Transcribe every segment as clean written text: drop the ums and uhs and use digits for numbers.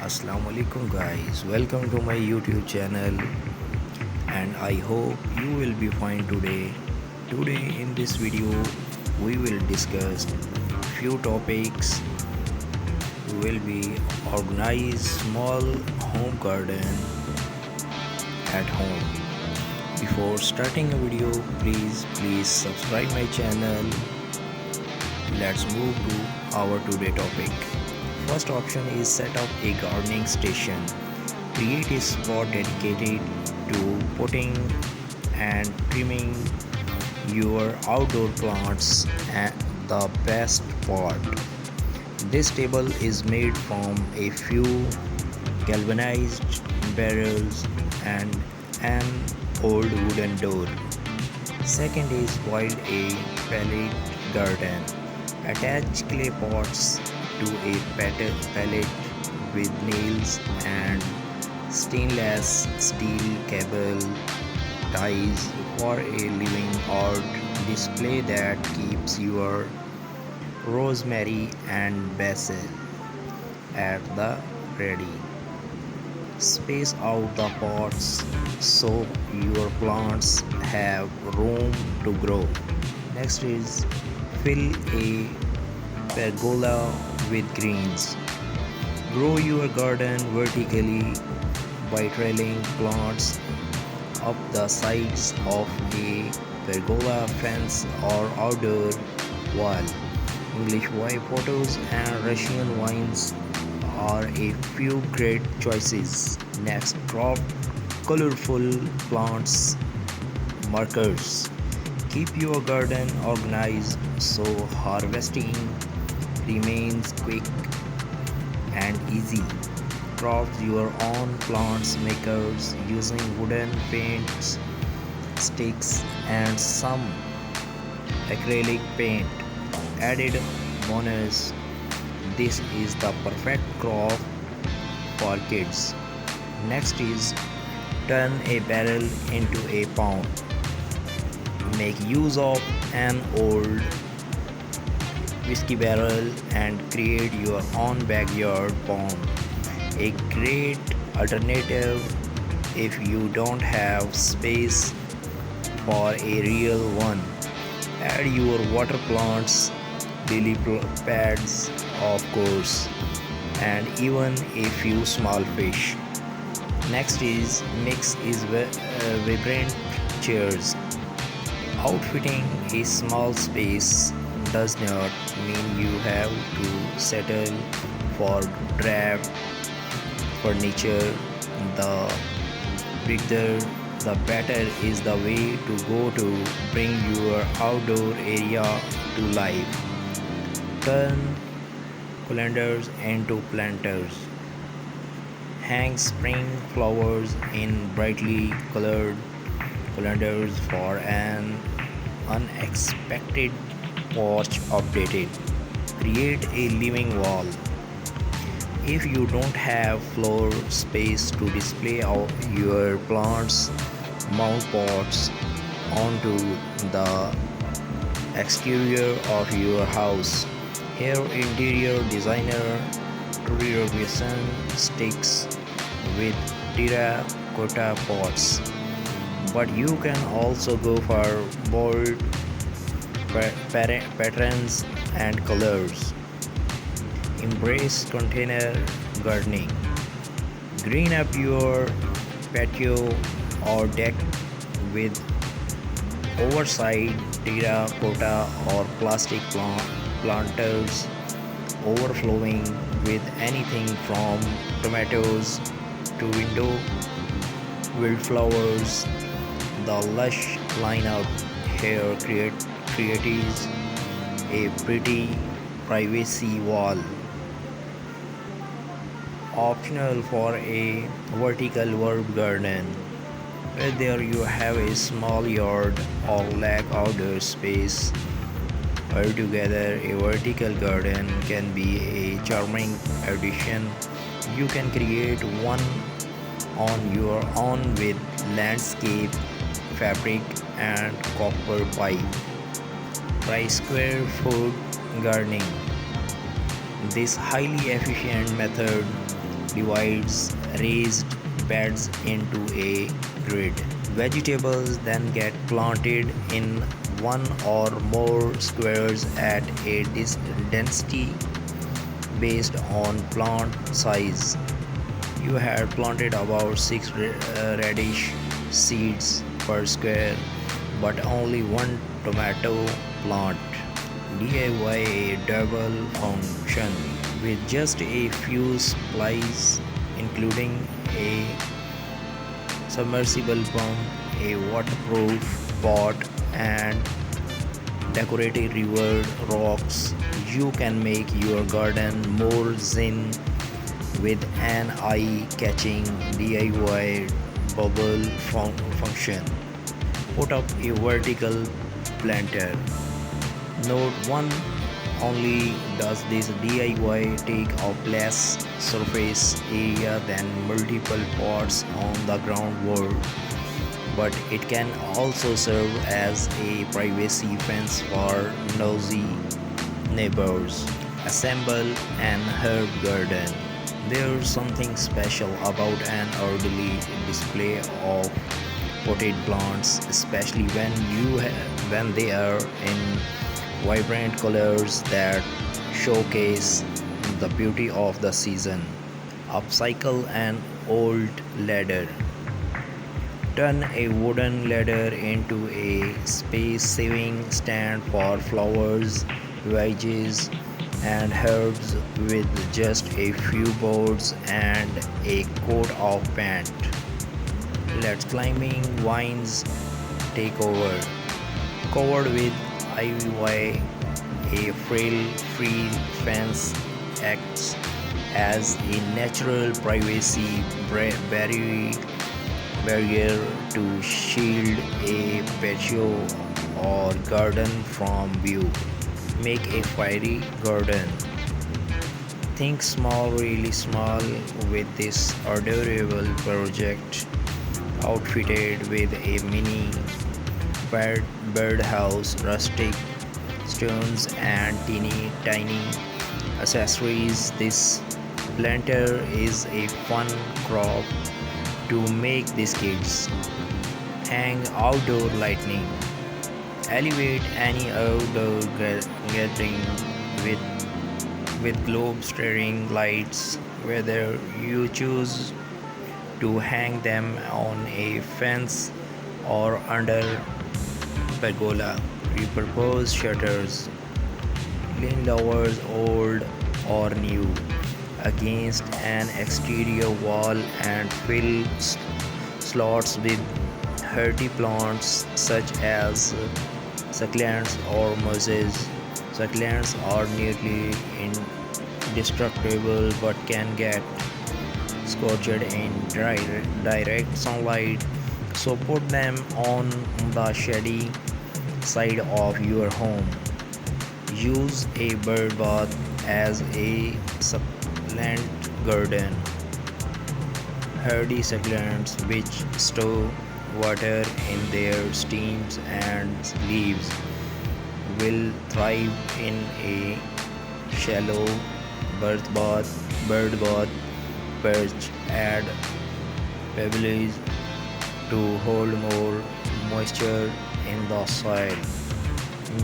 Assalamu alaikum guys, welcome to my YouTube channel and I hope you will be fine today. Today in this video we will discuss few topics. We will be organize small home garden at home. Before starting a video, please subscribe my channel. Let's move to our today topic. First option is set up a gardening station. Create a spot dedicated to potting and trimming your outdoor plants. And the best part, this table is made from a few galvanized barrels and an old wooden door. Second is build a pallet garden. Attach clay pots to a pallet with nails and stainless steel cable ties for a living art display that keeps your rosemary and basil at the ready. Space out the pots so your plants have room to grow. Next is fill a pergola with greens. Grow your garden vertically by trailing plants up the sides of a pergola fence or outdoor wall. English white potatoes and Russian vines are a few great choices. Next, crop colorful plants markers. Keep your garden organized so harvesting remains quick and easy. Craft your own plants makers using wooden paints, sticks, and some acrylic paint. Added bonus, this is the perfect craft for kids. Next is turn a barrel into a pond. Make use of an old whiskey barrel and create your own backyard pond. A great alternative if you don't have space for a real one. Add your water plants, lily pads, of course, and even a few small fish. Next is mix is vibrant chairs. Outfitting a small space does not mean you have to settle for drab furniture. The bigger the better is the way to go to bring your outdoor area to life. Turn colanders into planters. Hang spring flowers in brightly colored colanders for an unexpected porch updated. Create a living wall. If you don't have floor space to display your plants, mount pots onto the exterior of your house. Here, interior designer Trudy sticks with terracotta pots, but you can also go for bold patterns and colors. Embrace container gardening. Green up your patio or deck with oversized terracotta or plastic planters overflowing with anything from tomatoes to window wildflowers. The lush lineup here creates a pretty privacy wall. Optional for a vertical herb garden. Whether you have a small yard or lack outdoor space, altogether a vertical garden can be a charming addition. You can create one on your own with landscape fabric and copper pipe. Try square foot gardening. This highly efficient method divides raised beds into a grid. Vegetables then get planted in one or more squares at a density based on plant size. You had planted about 6 radish seeds per square, but only one tomato plant. DIY a double function with just a few supplies, including a submersible pump, a waterproof pot, and decorative river rocks. You can make your garden more zen with an eye-catching DIY bubble function. Put up a vertical planter. Note 1: only does this DIY take up less surface area than multiple pots on the ground wall, but it can also serve as a privacy fence for nosy neighbors. Assemble an herb garden. There's something special about an orderly display of potted plants, especially when they are in vibrant colors that showcase the beauty of the season. Upcycle an old ladder. Turn a wooden ladder into a space-saving stand for flowers, veggies, and herbs with just a few boards and a coat of paint. Let climbing vines take over. Covered with ivy, a frail-free fence acts as a natural privacy barrier to shield a patio or garden from view. Make a fiery garden. Think small, really small with this adorable project, outfitted with a mini birdhouse, rustic stones, and teeny tiny accessories. This planter is a fun crop to make these kids. Hang outdoor lighting. Elevate any outdoor gathering with globe staring lights, whether you choose to hang them on a fence or under pergola. Repurpose shutters, lean lowers old or new, against an exterior wall and fill slots with hardy plants such as succulents or mosses. Succulents are nearly indestructible but can get scorched in direct sunlight, so put them on the shady side of your home. Use a bird bath as a succulent garden. Hardy succulents which store water in their stems and leaves will thrive in a shallow bird bath. Perch add pebbles to hold more moisture in the soil.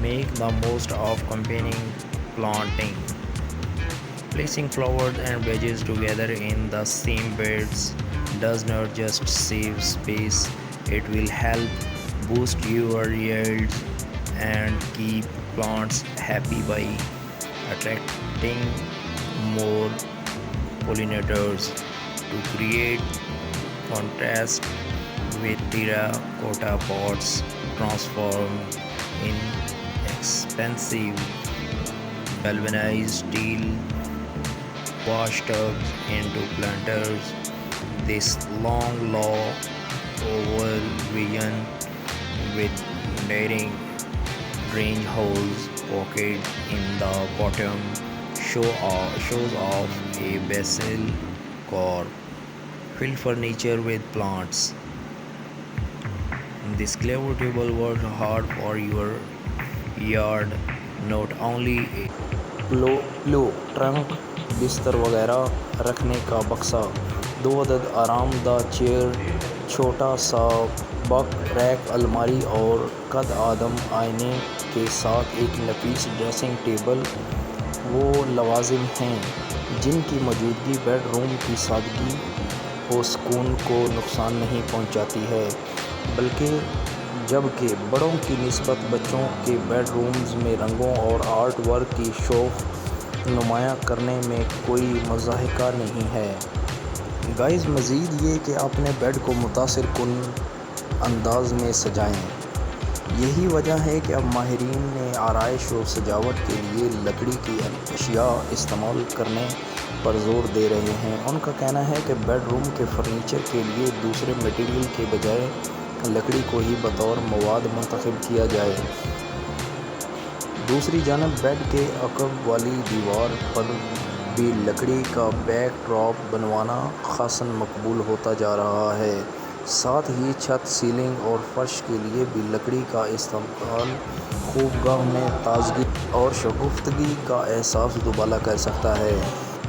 Make the most of combining planting. Placing flowers and veggies together in the same beds does not just save space, it will help boost your yields and keep plants happy by attracting more pollinators. To create contrast with terracotta pots, transform inexpensive galvanized steel wash tubs into planters. This long low oval vision with daring drain holes pocket in the bottom shows off a basil core. Fill furniture with plants. This clever table works hard for your yard, not only a low trunk بستر وغیرہ رکھنے کا بکسا، 2 عدد آرام دہ chair, چھوٹا سا بک rack, الماری اور قد آدم آئینے کے ساتھ ایک نفیس ڈریسنگ ٹیبل وہ لوازم ہیں جن کی موجودگی بیڈ روم کی سادگی و سکون کو نقصان نہیں پہنچاتی ہے، بلکہ جبکہ بڑوں کی نسبت بچوں کے بیڈ رومز میں رنگوں اور آرٹ ورک کی شوق نمایاں کرنے میں کوئی مضحکہ نہیں ہے۔ گائز، مزید یہ کہ اپنے بیڈ کو متاثر کن انداز میں سجائیں۔ یہی وجہ ہے کہ اب ماہرین نے آرائش و سجاوٹ کے لیے لکڑی کی اشیاء استعمال کرنے پر زور دے رہے ہیں۔ ان کا کہنا ہے کہ بیڈ روم کے فرنیچر کے لیے دوسرے مٹیریل کے بجائے لکڑی کو ہی بطور مواد منتخب کیا جائے۔ دوسری جانب بیڈ کے عقب والی دیوار پر بھی لکڑی کا بیک ڈراپ بنوانا خاصاً مقبول ہوتا جا رہا ہے۔ ساتھ ہی چھت، سیلنگ اور فرش کے لیے بھی لکڑی کا استعمال خوابگاہ میں تازگی اور شگفتگی کا احساس دوبالا کر سکتا ہے۔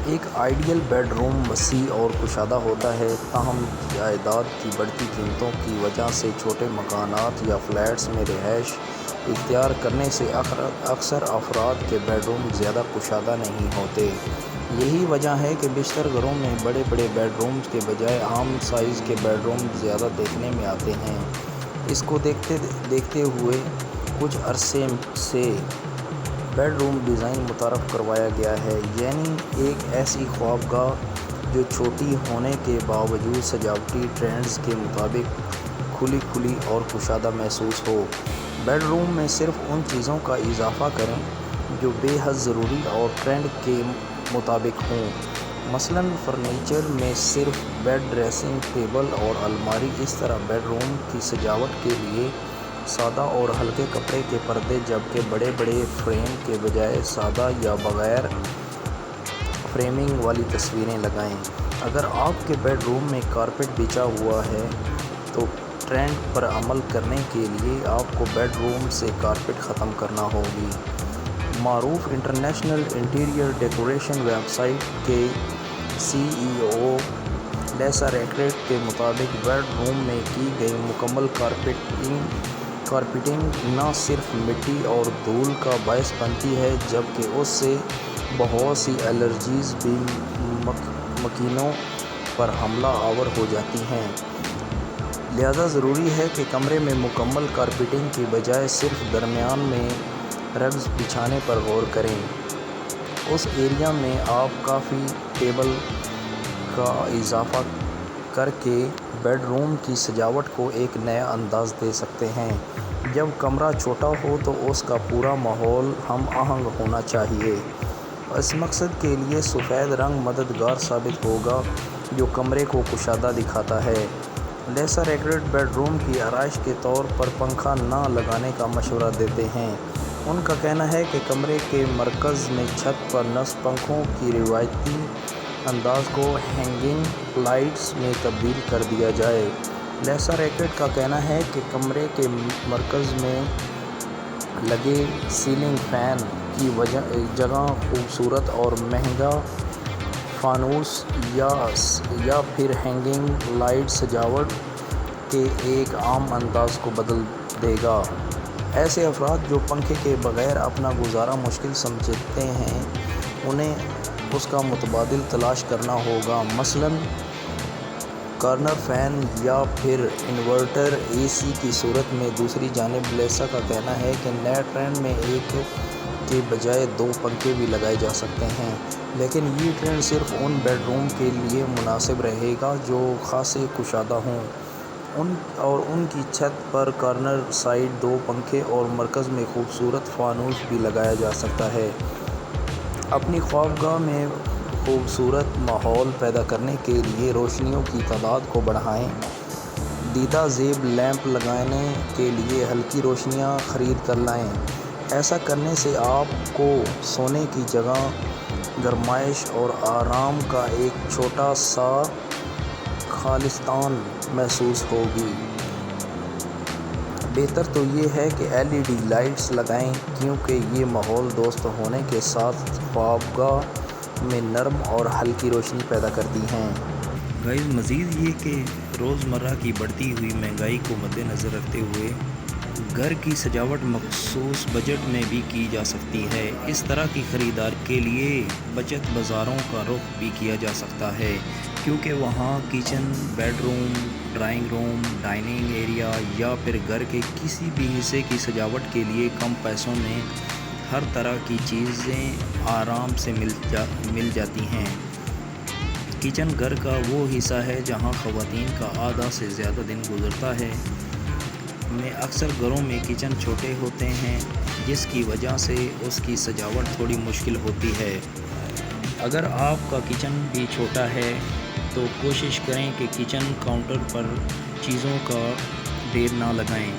ایک آئیڈیل بیڈ روم وسیع اور کشادہ ہوتا ہے، تاہم جائیداد کی بڑھتی قیمتوں کی وجہ سے چھوٹے مکانات یا فلیٹس میں رہائش اختیار کرنے سے اکثر افراد کے بیڈ روم زیادہ کشادہ نہیں ہوتے۔ یہی وجہ ہے کہ بیشتر گھروں میں بڑے بڑے بیڈ رومز کے بجائے عام سائز کے بیڈ روم زیادہ دیکھنے میں آتے ہیں۔ اس کو دیکھتے ہوئے کچھ عرصے سے بیڈ روم ڈیزائن متعارف کروایا گیا ہے، یعنی ایک ایسی خوابگاہ جو چھوٹی ہونے کے باوجود سجاوٹی ٹرینڈز کے مطابق کھلی اور کشادہ محسوس ہو۔ بیڈ روم میں صرف ان چیزوں کا اضافہ کریں جو بے حد ضروری اور ٹرینڈ کے مطابق ہوں، مثلاً فرنیچر میں صرف بیڈ، ڈریسنگ ٹیبل اور الماری۔ اس طرح بیڈ روم کی سجاوٹ کے لیے سادہ اور ہلکے کپڑے کے پردے، جبکہ بڑے فریم کے بجائے سادہ یا بغیر فریمنگ والی تصویریں لگائیں۔ اگر آپ کے بیڈ روم میں کارپیٹ بچھا ہوا ہے تو ٹرینڈ پر عمل کرنے کے لیے آپ کو بیڈ روم سے کارپیٹ ختم کرنا ہوگی۔ معروف international interior decoration website کے CEO لیسا ریکریٹ کے مطابق بیڈ روم میں کی گئی مکمل کارپیٹنگ نہ صرف مٹی اور دھول کا باعث بنتی ہے جبکہ اس سے بہت سی الرجیز بھی مکینوں پر حملہ آور ہو جاتی ہیں۔ لہذا ضروری ہے کہ کمرے میں مکمل کارپیٹنگ کی بجائے صرف درمیان میں رگز بچھانے پر غور کریں۔ اس ایریا میں آپ کافی ٹیبل کا اضافہ کر کے بیڈ روم کی سجاوٹ کو ایک نیا انداز دے سکتے ہیں۔ جب کمرہ چھوٹا ہو تو اس کا پورا ماحول ہم آہنگ ہونا چاہیے۔ اس مقصد کے لیے سفید رنگ مددگار ثابت ہوگا جو کمرے کو کشادہ دکھاتا ہے۔ لیسا ریکریٹ بیڈ روم کی آرائش کے طور پر پنکھا نہ لگانے کا مشورہ دیتے ہیں۔ ان کا کہنا ہے کہ کمرے کے مرکز میں چھت پر نصب پنکھوں کی روایتی انداز کو ہینگنگ لائٹس میں تبدیل کر دیا جائے۔ لیسا ریکریٹ کا کہنا ہے کہ کمرے کے مرکز میں لگے سیلنگ فین کی جگہ خوبصورت اور مہنگا فانوس یا پھر ہینگنگ لائٹ سجاوٹ کے ایک عام انداز کو بدل دے گا۔ ایسے افراد جو پنکھے کے بغیر اپنا گزارا مشکل سمجھتے ہیں انہیں اس کا متبادل تلاش کرنا ہوگا، مثلاً کارنر فین یا پھر انورٹر AC کی صورت میں۔ دوسری جانب لیسا کا کہنا ہے کہ نئے ٹرینڈ میں ایک کے بجائے 2 پنکھے بھی لگائے جا سکتے ہیں، لیکن یہ ٹرینڈ صرف ان بیڈ روم کے لیے مناسب رہے گا جو خاصے کشادہ ہوں، اور ان کی چھت پر کارنر سائڈ 2 پنکھے اور مرکز میں خوبصورت فانوس بھی لگایا جا سکتا ہے۔ اپنی خوابگاہ میں خوبصورت ماحول پیدا کرنے کے لیے روشنیوں کی تعداد کو بڑھائیں۔ دیدہ زیب لیمپ لگانے کے لیے ہلکی روشنیاں خرید کر لائیں۔ ایسا کرنے سے آپ کو سونے کی جگہ، گرمائش اور آرام کا ایک چھوٹا سا خالصتاً محسوس ہوگی۔ بہتر تو یہ ہے کہ LED لائٹس لگائیں کیونکہ یہ ماحول دوست ہونے کے ساتھ خوابگاہ میں نرم اور ہلکی روشنی پیدا کرتی ہیں۔ گائز مزید یہ کہ روزمرہ کی بڑھتی ہوئی مہنگائی کو مد نظر رکھتے ہوئے گھر کی سجاوٹ مخصوص بجٹ میں بھی کی جا سکتی ہے۔ اس طرح کی خریداری کے لیے بچت بازاروں کا رخ بھی کیا جا سکتا ہے، کیونکہ وہاں kitchen, bed room, drawing room, dining area یا پھر گھر کے کسی بھی حصے کی سجاوٹ کے لیے کم پیسوں میں ہر طرح کی چیزیں آرام سے مل جاتی ہیں۔ کچن گھر کا وہ حصہ ہے جہاں خواتین کا آدھا سے زیادہ دن گزرتا ہے۔ میں اکثر گھروں میں کچن چھوٹے ہوتے ہیں، جس کی وجہ سے اس کی سجاوٹ تھوڑی مشکل ہوتی ہے۔ اگر آپ کا کچن بھی چھوٹا ہے تو کوشش کریں کہ کچن کاؤنٹر پر چیزوں کا ڈھیر نہ لگائیں۔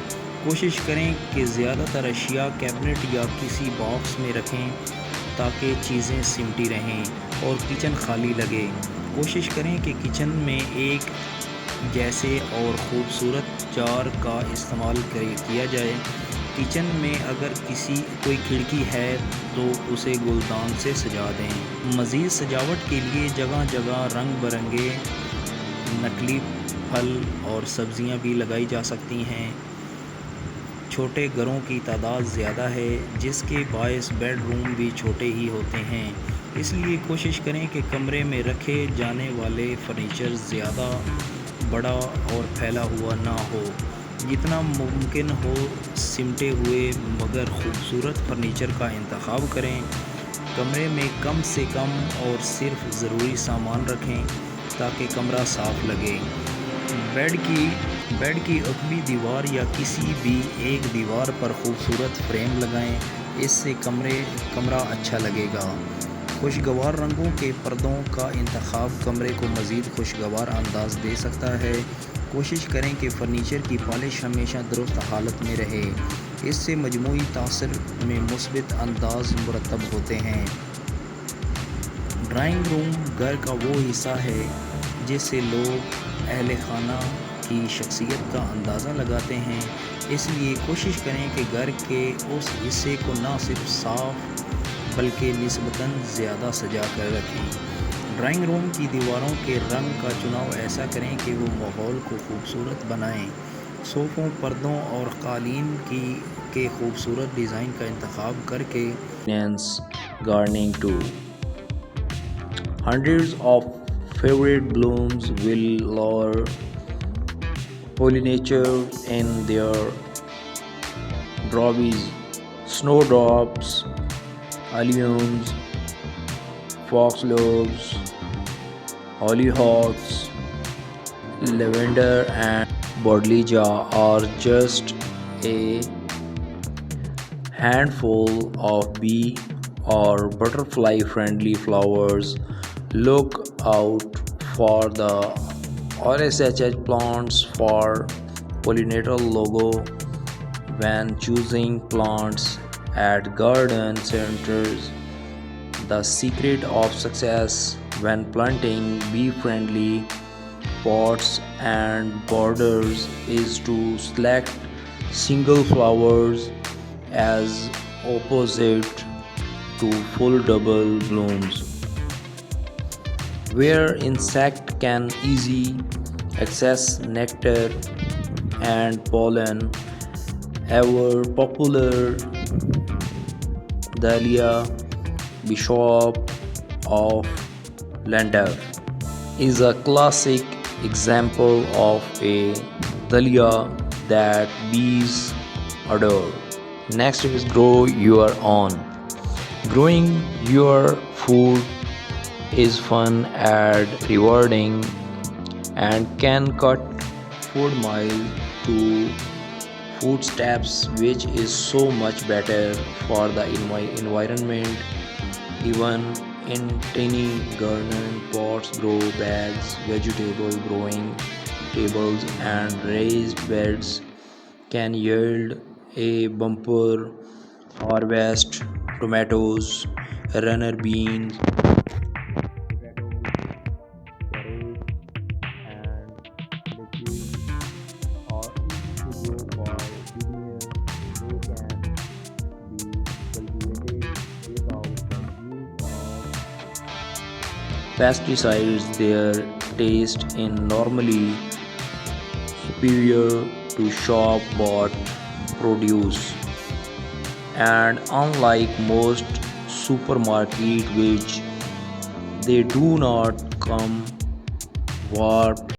کوشش کریں کہ زیادہ تر اشیاء کیبنٹ یا کسی باکس میں رکھیں تاکہ چیزیں سمٹی رہیں اور کچن خالی لگے۔ کوشش کریں کہ کچن میں ایک جیسے اور خوبصورت جار کا استعمال کیا جائے۔ کچن میں اگر کوئی کھڑکی ہے تو اسے گلدان سے سجا دیں۔ مزید سجاوٹ کے لیے جگہ جگہ رنگ برنگے نقلی پھل اور سبزیاں بھی لگائی جا سکتی ہیں۔ چھوٹے گھروں کی تعداد زیادہ ہے، جس کے باعث بیڈ روم بھی چھوٹے ہی ہوتے ہیں۔ اس لیے کوشش کریں کہ کمرے میں رکھے جانے والے فرنیچر زیادہ بڑا اور پھیلا ہوا نہ ہو۔ جتنا ممکن ہو سمٹے ہوئے مگر خوبصورت فرنیچر کا انتخاب کریں۔ کمرے میں کم سے کم اور صرف ضروری سامان رکھیں تاکہ کمرہ صاف لگے۔ بیڈ کی عقبی دیوار یا کسی بھی ایک دیوار پر خوبصورت فریم لگائیں، اس سے کمرہ اچھا لگے گا۔ خوشگوار رنگوں کے پردوں کا انتخاب کمرے کو مزید خوشگوار انداز دے سکتا ہے۔ کوشش کریں کہ فرنیچر کی پالش ہمیشہ درست حالت میں رہے، اس سے مجموعی تاثر میں مثبت انداز مرتب ہوتے ہیں۔ ڈرائنگ روم گھر کا وہ حصہ ہے جس سے لوگ اہل خانہ کی شخصیت کا اندازہ لگاتے ہیں، اس لیے کوشش کریں کہ گھر کے اس حصے کو نہ صرف صاف بلکہ نسبتاً زیادہ سجا کر رکھیں۔ ڈرائنگ روم کی دیواروں کے رنگ کا چناؤ ایسا کریں کہ وہ ماحول کو خوبصورت بنائیں۔ صوفوں، پردوں اور قالین کے خوبصورت ڈیزائن کا انتخاب کر کے gardening too. Hundreds of favorite blooms will lure pollinators in their droves. Snowdrops, alliums, foxgloves, hollyhocks, lavender and bodleja are just a handful of bee or butterfly friendly flowers. Look out for the RSHH plants for pollinator logo when choosing plants at garden centers. The secret of success when planting bee-friendly pots and borders is to select single flowers as opposite to full double blooms, where insect can easily access nectar and pollen. Ever popular Dahlia Bishop of Llandaff is a classic example of a dahlia that bees adore. Next is grow your own. Growing your food is fun and rewarding and can cut food miles to footsteps, which is so much better for the environment. Even in tiny garden pots, grow bags, vegetable growing tables and raised beds can yield a bumper harvest. Tomatoes, runner beans, potatoes, carrots, and lettuce are easy to grow for beginners. They can be cultivated without the use of pesticides. Their taste is normally superior to shop bought produce, and unlike most supermarket which they do not come warped